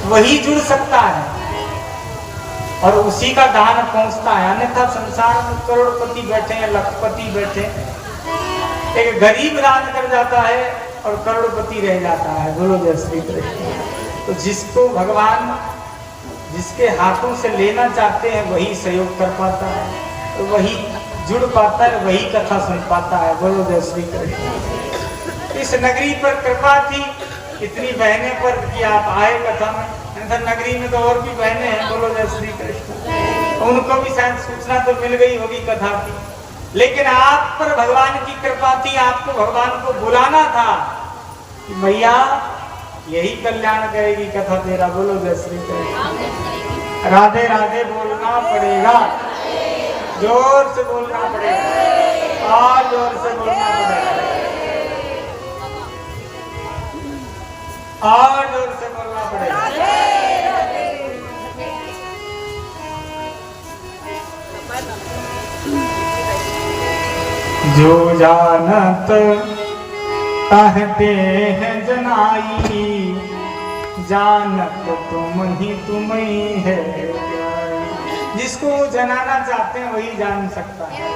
वही जुड़ सकता है और उसी का दान पहुंचता है। अन्यथा संसार में करोड़पति बैठे हैं, लखपति बैठे, एक गरीब दान कर जाता है और करोड़पति रह जाता है। बोलो जय श्री कृष्ण। तो जिसको भगवान जिसके हाथों से लेना चाहते हैं वही सहयोग कर पाता है, तो वही जुड़ पाता है, वही कथा सुन पाता है। बोलो जय श्री कृष्ण। इस नगरी पर कृपा थी इतनी बहनें पर कि आप आए कथा में, नगरी में तो और भी बहनें हैं। बोलो जय श्री कृष्ण। उनको भी शायद सूचना तो मिल गई होगी कथा की, लेकिन आप पर भगवान की कृपा थी, आपको भगवान को बुलाना था कि भैया यही कल्याण करेगी कथा तेरा। बोलो जय श्री कृष्ण। राधे राधे बोलना पड़ेगा, जोर से बोलना पड़ेगा और जोर से बोलना पड़ेगा और जोर से बोलना पड़ेगा। जो जानत कहते हैं जनाई, जानत तुम ही है। जिसको जनाना चाहते हैं वही जान सकता है।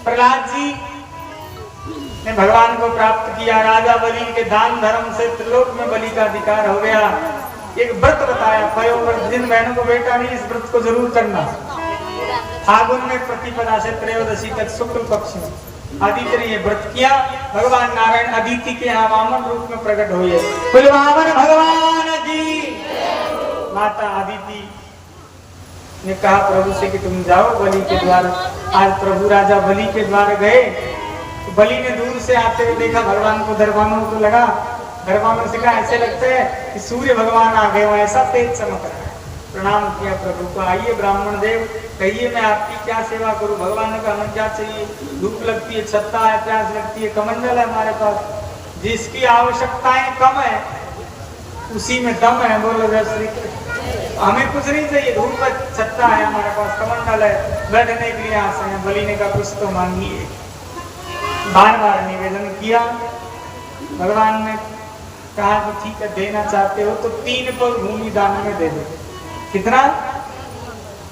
प्रहलाद जी ने भगवान को प्राप्त किया, राजा बलि के दान धर्म से त्रिलोक में बलि का अधिकार हो गया। एक व्रत बताया, पयोव्रत, जिन बहनों को बेटा नहीं इस व्रत को जरूर करना। फागुन में प्रतिपदा से त्रयोदशी तक शुक्ल पक्ष में अदिति ने ये व्रत किया। भगवान नारायण अदिति के यहाँ वामन रूप में प्रकट हुए। वामन भगवान जी। माता अदिति ने कहा प्रभु से कि तुम जाओ बलि के द्वार। आज प्रभु राजा बलि के द्वार गए तो बलि ने दूर से आते हुए देखा, भगवान को दरबानों को लगा, दरबानों से कहा ऐसे लगता है कि सूर्य भगवान आ गए हो, ऐसा तेज चमक रहा है। प्रणाम किया प्रभु को। आइए ब्राह्मण देव, कहिए मैं आपकी क्या सेवा करूं। भगवान ने कहा हमें क्या चाहिए, धूप लगती है, छत्ता है, प्यास लगती है, कमंडल है हमारे पास, जिसकी आवश्यकताएं कम है उसी में दम है। बोलो जय श्री कृष्ण। हमें कुछ नहीं चाहिए, धूप है, छत्ता है हमारे पास, कमंडल है, बैठने के लिए आसन है। बलि ने कहा कुछ तो मांगिए। बार बार निवेदन किया। भगवान ने कहा कि ठीक है देना चाहते हो तो 3 पग भूमि दान में दे दो। कितना?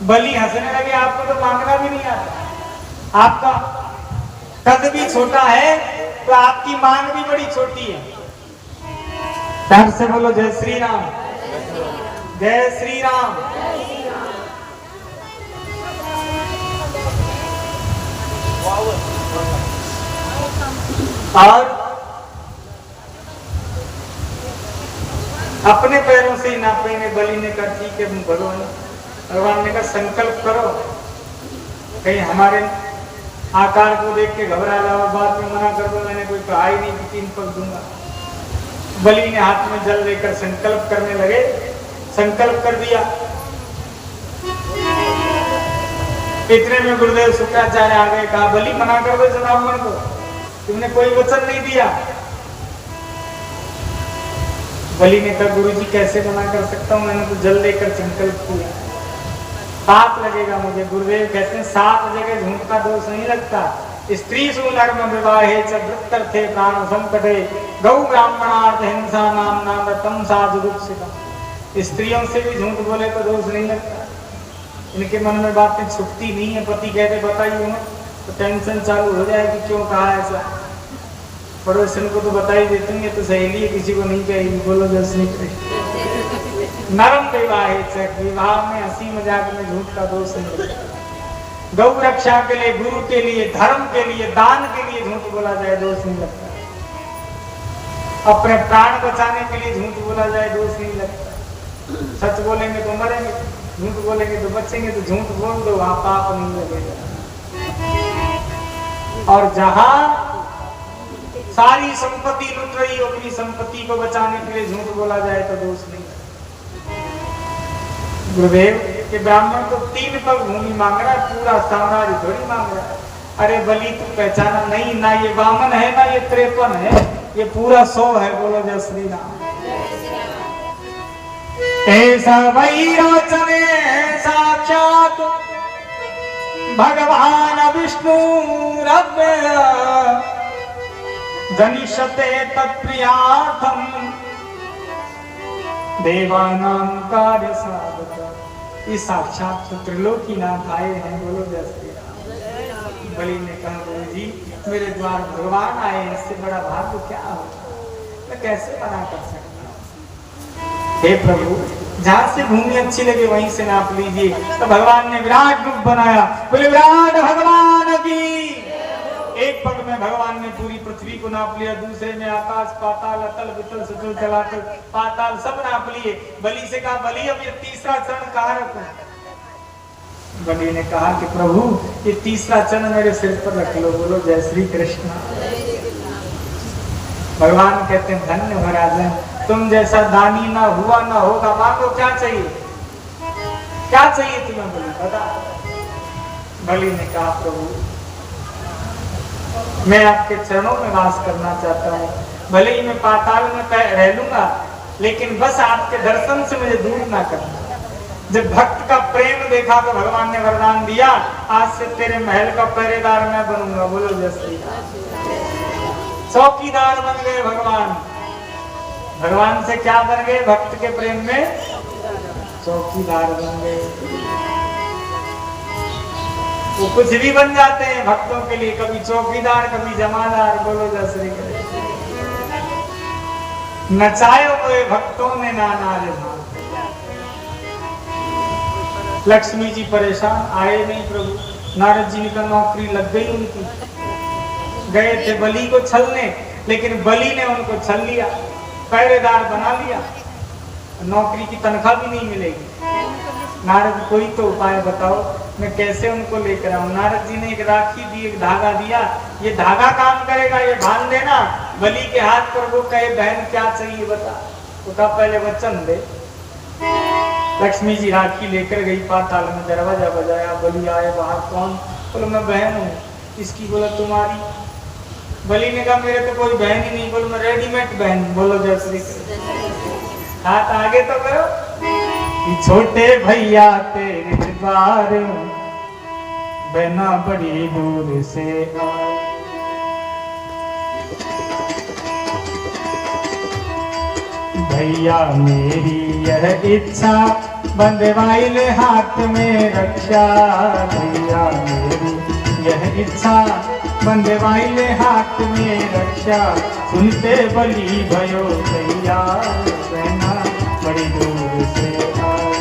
बलि हंसने लगे, आपको तो मांगना भी नहीं आता, आपका कद भी छोटा है तो आपकी मांग भी बड़ी छोटी है। प्यार से बोलो जय श्री राम, जय श्री राम। और अपने पैरों से ही नापेंगे। बलि ने कहा ठीक है भगवान ने कहा संकल्प करो, कहीं हमारे आकार को देख के घबरा जाओ, बाद में मना कर दो मैंने कोई कहा ही नहीं कि 3 पग दूंगा। बलि ने हाथ में जल लेकर संकल्प करने लगे। संकल्प कर दिया। इतने में गुरुदेव शुक्राचार्य आ गए, कहा बलि मना कर दो इस ब्राह्मण को, तुमने कोई वचन नहीं दिया। बलि ने कहा गुरु जी कैसे मना कर सकता हूँ, मैंने तो जल लेकर संकल्प किया, पाप लगेगा मुझे। गुरुदेव कहते हैं 7 जगह झूठ का दोष नहीं लगता। स्त्री सुनर्म विवाहे च वृत्तर्थे प्राण संकटे गौ ब्राह्मणार्थ हिंसा नाम नाम रतम साधुरुक्षितम। स्त्रियों से भी झूठ बोले तो दोष नहीं लगता। इनके मन में बातें छुपती नहीं है। पति कहते बताइए मत तो टेंशन चालू हो जाएगी, क्यों कहा ऐसा। पड़ोसन को तो बता ही देते हैं, तो सहेली है किसी को नहीं कहेगी। बोलो जय श्री कृष्ण। नरम विवाह में हंसी मजाक में झूठ का दोष नहीं लगता। गौ रक्षा के लिए, गुरु के लिए, धर्म के लिए, दान के लिए झूठ बोला जाए दोष नहीं लगता। अपने प्राण बचाने के लिए झूठ बोला जाए दोष नहीं लगता। सच बोलेंगे तो मरेंगे, झूठ बोलेंगे तो बचेंगे, तो झूठ बोल दो वहां पाप नहीं लगेगा। और जहां सारी संपत्ति लुट रही हो, अपनी संपत्ति को बचाने के लिए झूठ बोला जाए तो दोष नहीं। गुरुदेव के ब्राह्मण तो 3 पग भूमि मांग रहा है, पूरा साम्राज्य थोड़ी मांग रहा है। अरे बलि तू पहचाना नहीं, ना ये वामन है ना ये 53 है, ये पूरा 100 है। बोलो जय श्री राम। ऐसा वैरोचने साक्षात भगवान विष्णु रव्य जनिष्यते तत्प्रियार्थम देवानां कार्य साधक, ये साक्षात त्रिलोकीनाथ आए हैं, बोलो जय श्री राम। बलि ने कहा गुरु जी मेरे द्वार भगवान आए, इससे बड़ा भाग्य क्या होगा, मैं कैसे मना कर सकता हूँ। हे प्रभु जहाँ से भूमि अच्छी लगे वहीं से नाप लीजिए। तो भगवान ने विराट रूप बनाया, बोले विराट भगवान की। एक पग में भगवान ने पूरी पृथ्वी को नाप लिया, दूसरे में आकाश पाताल अतल वितल सुतल तलातल पाताल सब नाप लिए। बलि से कहा बलि अब ये तीसरा चरण कहाँ रखूं। बलि ने कहा कि प्रभु ये तीसरा चरण मेरे सिर पर रख लो, बोलो जय श्री कृष्ण। भगवान कहते हैं धन्य हो राजन, तुम जैसा दानी ना हुआ ना होगा, मांगो क्या चाहिए, क्या चाहिए तुम्हें बलि बता। बलि ने कहा प्रभु मैं आपके चरणों में वास करना चाहता हूँ, भले ही मैं पाताल में रह लूंगा लेकिन बस आपके दर्शन से मुझे दूर ना करना। जब भक्त का प्रेम देखा तो भगवान ने वरदान दिया, आज से तेरे महल का पहरेदार मैं बनूंगा, बोलो जय श्री राम। चौकीदार बन गए भगवान। भगवान से क्या बन गए, भक्त के प्रेम में चौकीदार बन गए। वो कुछ भी बन जाते हैं भक्तों के लिए, कभी चौकीदार कभी जमादार, बोलो जय श्री कृष्ण। नचाए हुए भक्तों ने नानाज भाव। लक्ष्मी जी परेशान, आए नहीं प्रभु। नारद जी ने कहा नौकरी लग गई उनकी, गए थे बलि को छलने लेकिन बलि ने उनको छल लिया, पहरेदार बना लिया, नौकरी की तनख्वाह भी नहीं मिलेगी। नारद कोई तो उपाय बताओ, मैं कैसे उनको लेकर आऊं। नारद जी ने एक राखी दी, एक धागा दिया, ये धागा काम करेगा, ये बांध देना बलि के हाथ पर। वो कहे बहन क्या चाहिए बता, तो कहा पहले वचन दे। लक्ष्मी जी राखी लेकर गई, पाताल में दरवाजा बजाया, बलि आए बाहर, कौन, बोलो मैं बहन हूँ इसकी, बोला तुम्हारी। बलि ने कहा मेरे तो कोई बहन ही नहीं, बोलो मैं रेडीमेड बहन, बोलो जय श्री कृष्ण। हाथ आगे तो करो। छोटे भैया तेरे द्वार बहना बड़ी दूर से आए, भैया मेरी यह इच्छा बंधवाई ले हाथ में रक्षा। भैया मेरी यह इच्छा बंधवाई ले हाथ में रक्षा। सुनते बलि भयो भैया बहना बड़ी दूर से आए।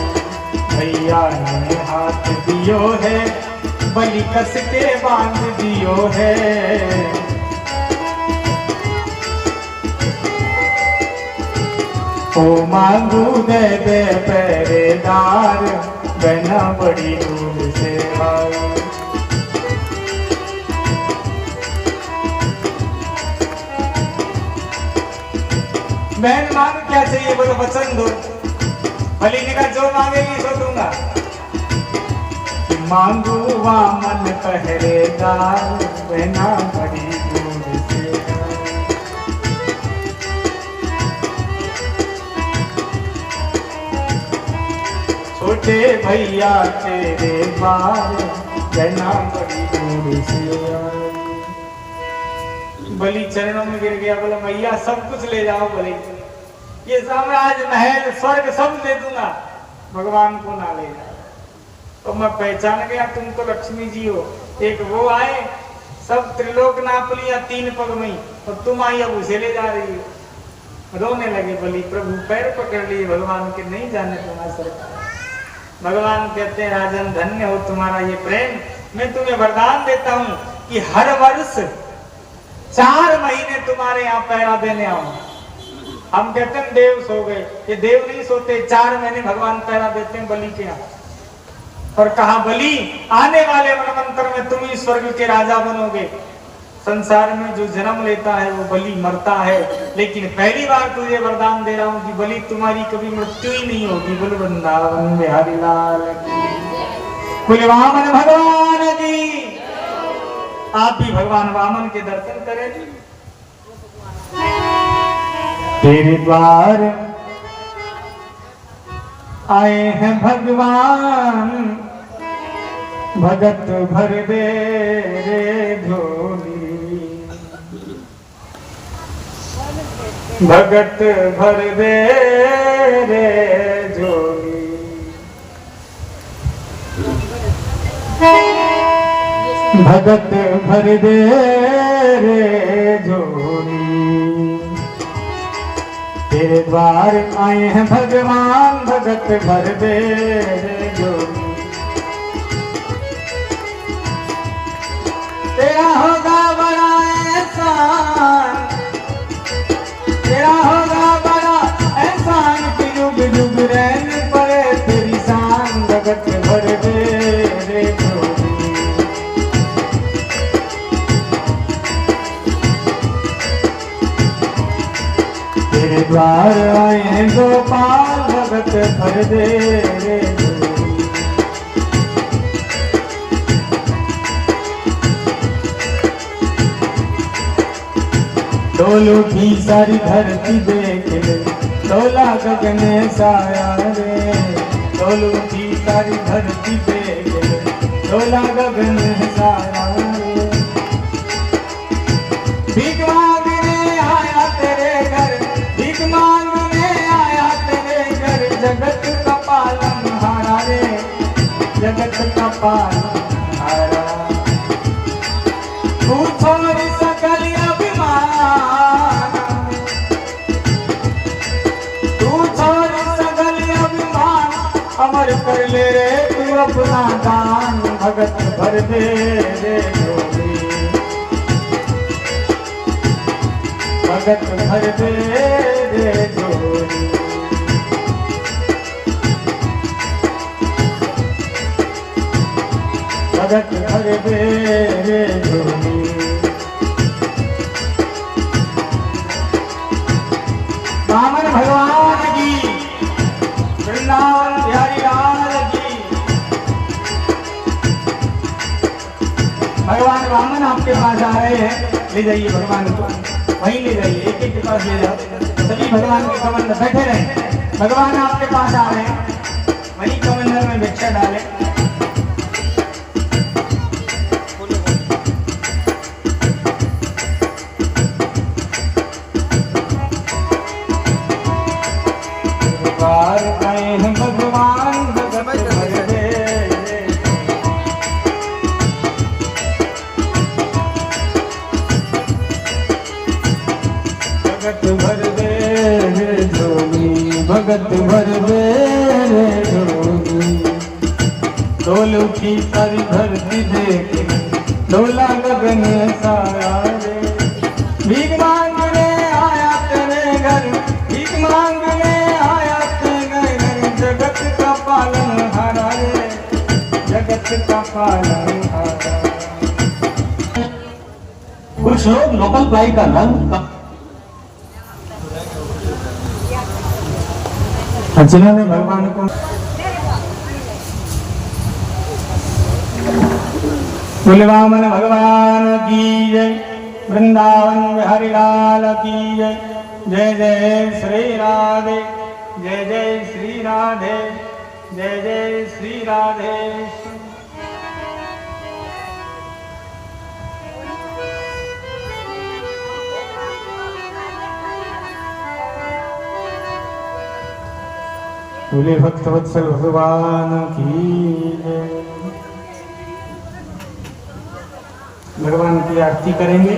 भैया ने हाथ दियो है, बलि कस के बांध दियो है। ओ मांगू दे दे पहरेदार बहना बड़ी दूर से आए। बहन मांग क्या चाहिए, बोलो वचन दो। बलि ने कहा जो मांगेगी सो दूंगा। मांगू वामन पहरेदार बहना बड़ी दूर से आए। छोटे भैया तेरे बार बहना बड़ी दूर से आए। बलि चरणों में गिर गया, बोला मैया सब कुछ ले जाओ, बोले ये साम्राज्य महल स्वर्ग सब दे दूंगा, भगवान को ना ले जाओ। तो मैं पहचान गया तुम तो लक्ष्मी जी हो। एक वो आए सब त्रिलोक नाप लिया 3 पग में, और तुम आई अब उसे ले जा रही हो। रोने लगे बलि, प्रभु पैर पकड़ लिए भगवान के, नहीं जाने तुम्हारा सरकार। भगवान कहते हैं राजन धन्य हो तुम्हारा ये प्रेम, मैं तुम्हें वरदान देता हूँ कि हर वर्ष 4 महीने तुम्हारे यहाँ पहरा देने आऊं। हम कहते हैं देव सो गए, ये देव नहीं सोते, 4 महीने भगवान पहरा देते हैं बलि के यहाँ। और कहा बलि आने वाले मनवंतर में तुम ही स्वर्ग के राजा बनोगे। संसार में जो जन्म लेता है वो बलि मरता है, लेकिन पहली बार तुझे वरदान दे रहा हूँ कि बलि तुम्हारी कभी मृत्यु ही नहीं होगी। बोल वृंदावन बिहारी लाल की, वामन भगवान की। आप भी भगवान वामन के दर्शन करें। तेरे द्वार आए हैं भगवान, भगत भर दे रे झोली, भगत भर दे रे भगत भर दे रे झोली, तेरे द्वार आए हैं भगवान, भगत भर दे रे झोली। तेरा होगा बड़ा एहसान, तेरा होगा बड़ा एहसान कि युग युग रहने पड़े तेरी शान, भगत भर दे रे झोली। तेरे द्वार आए हैं गोपाल, भगत भर दे रे झोली। डोलो की सारी धरती देख ले, डोला गगन साया रे, डोलो की सारी धरती देख ले, डोला गगन साया रे। भीख मांगने आया तेरे घर, भीख मांगने आया तेरे घर, जगत का पालनहारा रे, जगत का पालनहारा। तू छोड़ सकल अभिमान, तू छोड़ सकल अभिमान, अमर कर ले रे तू अपना दान, भगत भर दे रे झोली, भगत भर दे रे झोली। भगत भर दे रे झोली। वामन भगवान की, वृंदावन बिहारी लाल की। भगवान वामन आपके पास आ रहे हैं, ले जाइए भगवान को, वहीं ले जाइए, एक एक के पास ले जाओ, सभी भगवान के कमंडल में बैठे रहे। भगवान आपके पास आ रहे हैं, वहीं कमंडल में भिक्षा डालें। आए हैं भगवान, भगत भर दे रे, भगत भर दे रे झोली, भगत भर दे रे झोली। डोलू की सारी धरती देख, डोला गगन साया रे। भीख मांगने आया तेरे घर, भीख मांगने आया तेरे घर, जगत का पालनहारा रे, जगत का पालनहारा। कुछ लोग लोकल प्लाई का रंग अर्चना ने भगवान को बोले वामन भगवान की जय, वृंदावन बिहारी लाल की जय। जय जय श्री राधे, जय जय श्री राधे, जय जय श्री राधे। बोले भक्त वत्सल भगवान की जय। भगवान की आरती करेंगे।